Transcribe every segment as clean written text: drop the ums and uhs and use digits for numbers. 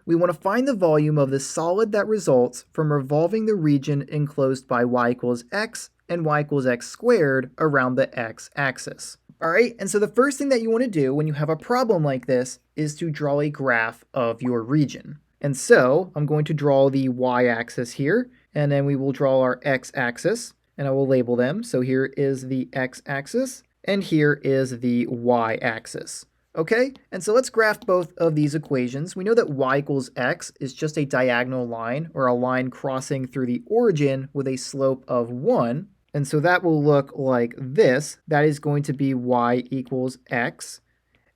we want to find the volume of the solid that results from revolving the region enclosed by y equals x and y equals x squared around the x-axis. All right, and so the first thing that you want to do when you have a problem like this is to draw a graph of your region. And so I'm going to draw the y-axis here, and then we will draw our x-axis, and I will label them. So here is the x-axis, and here is the y-axis. Okay, and so let's graph both of these equations. We know that y equals x is just a diagonal line, or a line crossing through the origin with a slope of 1. And so that will look like this. That is going to be y equals x.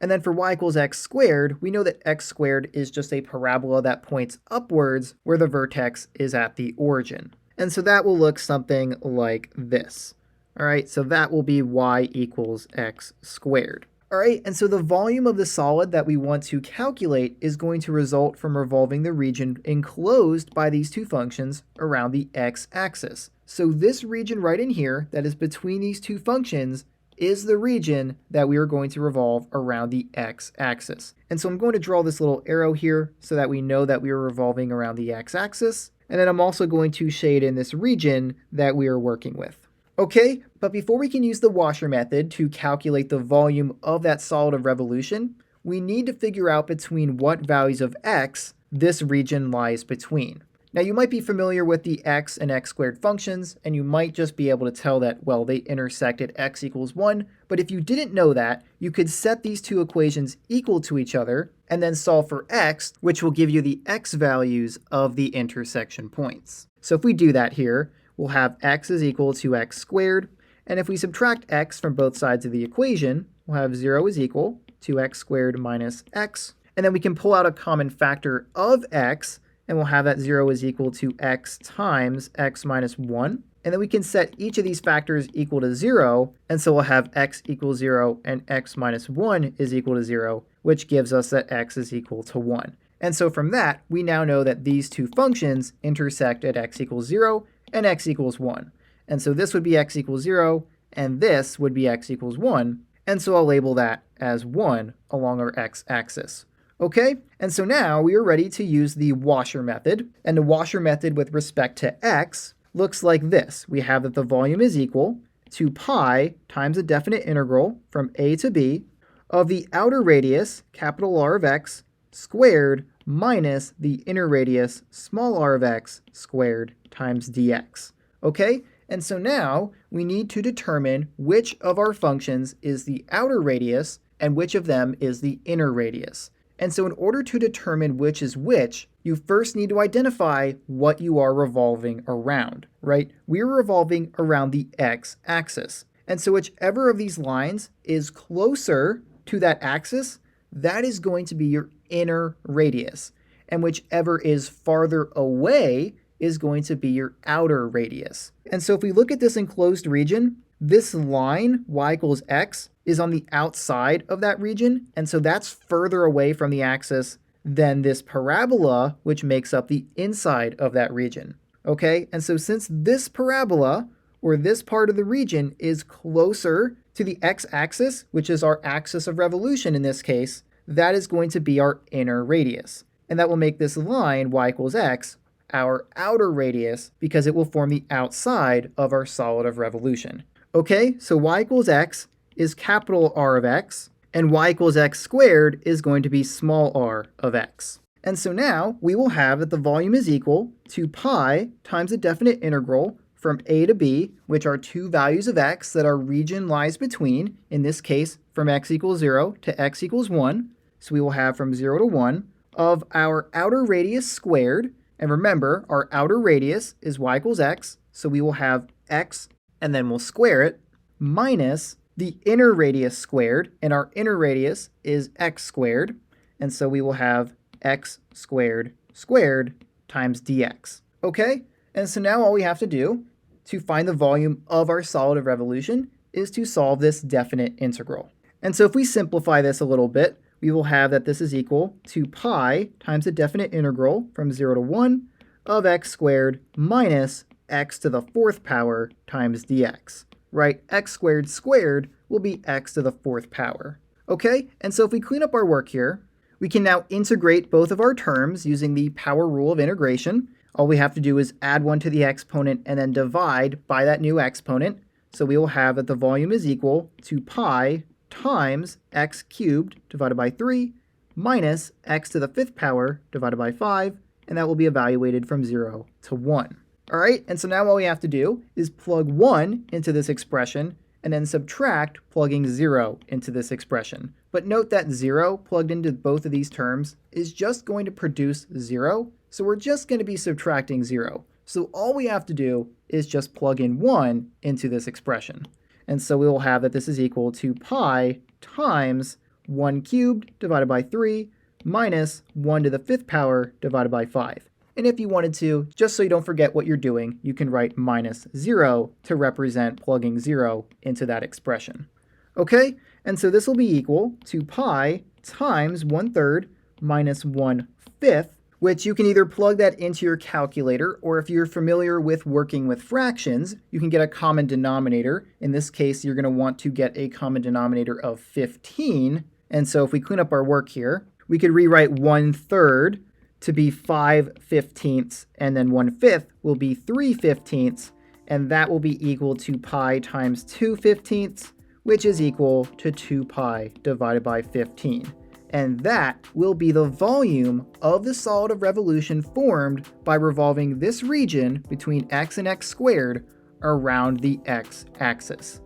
And then for y equals x squared, we know that x squared is just a parabola that points upwards where the vertex is at the origin. And so that will look something like this. All right, so that will be y equals x squared. All right, and so the volume of the solid that we want to calculate is going to result from revolving the region enclosed by these two functions around the x-axis. So this region right in here that is between these two functions is the region that we are going to revolve around the x-axis. And so I'm going to draw this little arrow here so that we know that we are revolving around the x-axis. And then I'm also going to shade in this region that we are working with. Okay, but before we can use the washer method to calculate the volume of that solid of revolution, we need to figure out between what values of x this region lies between. Now you might be familiar with the x and x squared functions, and you might just be able to tell that, well, they intersect at x equals 1, but if you didn't know that, you could set these two equations equal to each other, and then solve for x, which will give you the x values of the intersection points. So if we do that here, we'll have x is equal to x squared, and if we subtract x from both sides of the equation, we'll have 0 is equal to x squared minus x, and then we can pull out a common factor of x, and we'll have that 0 is equal to x times x minus 1, and then we can set each of these factors equal to 0, and so we'll have x equals 0 and x minus 1 is equal to 0, which gives us that x is equal to 1. And so from that, we now know that these two functions intersect at x equals 0 and x equals 1. And so this would be x equals 0, and this would be x equals 1, and so I'll label that as 1 along our x-axis. Okay, and so now we are ready to use the washer method, and the washer method with respect to x looks like this. We have that the volume is equal to pi times a definite integral from a to b of the outer radius, capital R of x, squared minus the inner radius, small r of x, squared times dx. Okay, and so now we need to determine which of our functions is the outer radius and which of them is the inner radius. And so in order to determine which is which, you first need to identify what you are revolving around, right? We are revolving around the x-axis. And so whichever of these lines is closer to that axis, that is going to be your inner radius. And whichever is farther away is going to be your outer radius. And so if we look at this enclosed region, this line, y equals x, is on the outside of that region, and so that's further away from the axis than this parabola, which makes up the inside of that region. Okay, and so since this parabola, or this part of the region, is closer to the x-axis, which is our axis of revolution in this case, that is going to be our inner radius. And that will make this line, y equals x, our outer radius, because it will form the outside of our solid of revolution. Okay, so y equals x is capital R of x, and y equals x squared is going to be small r of x. And so now we will have that the volume is equal to pi times a definite integral from a to b, which are two values of x that our region lies between, in this case from x equals 0 to x equals 1, so we will have from 0 to 1, of our outer radius squared, and remember our outer radius is y equals x, so we will have x and then we'll square it, minus the inner radius squared, and our inner radius is x squared, and so we will have x squared squared times dx. Okay, and so now all we have to do to find the volume of our solid of revolution is to solve this definite integral. And so if we simplify this a little bit, we will have that this is equal to pi times the definite integral from 0 to 1 of x squared minus x to the fourth power times dx. Right, x squared squared will be x to the fourth power. Okay, and so if we clean up our work here, We can now integrate both of our terms using the power rule of integration. All we have to do is add 1 to the exponent and then divide by that new exponent. So we will have that the volume is equal to pi times x cubed divided by 3 minus x to the 5th power divided by 5, and that will be evaluated from 0 to 1. All right, and so now all we have to do is plug 1 into this expression and then subtract plugging 0 into this expression. But note that 0 plugged into both of these terms is just going to produce 0, so we're just going to be subtracting 0. So all we have to do is just plug in 1 into this expression. And so we will have that this is equal to pi times 1 cubed divided by 3 minus 1 to the 5th power divided by 5. And if you wanted to, just so you don't forget what you're doing, you can write minus 0 to represent plugging 0 into that expression. Okay, and so this will be equal to pi times 1/3 minus 1/5, which you can either plug that into your calculator, or if you're familiar with working with fractions, you can get a common denominator. In this case, you're going to want to get a common denominator of 15. And so if we clean up our work here, we could rewrite 1/3 to be 5/15, and then 1/5 will be 3/15, and that will be equal to pi times 2/15, which is equal to 2 pi divided by 15. And that will be the volume of the solid of revolution formed by revolving this region between x and x squared around the x-axis.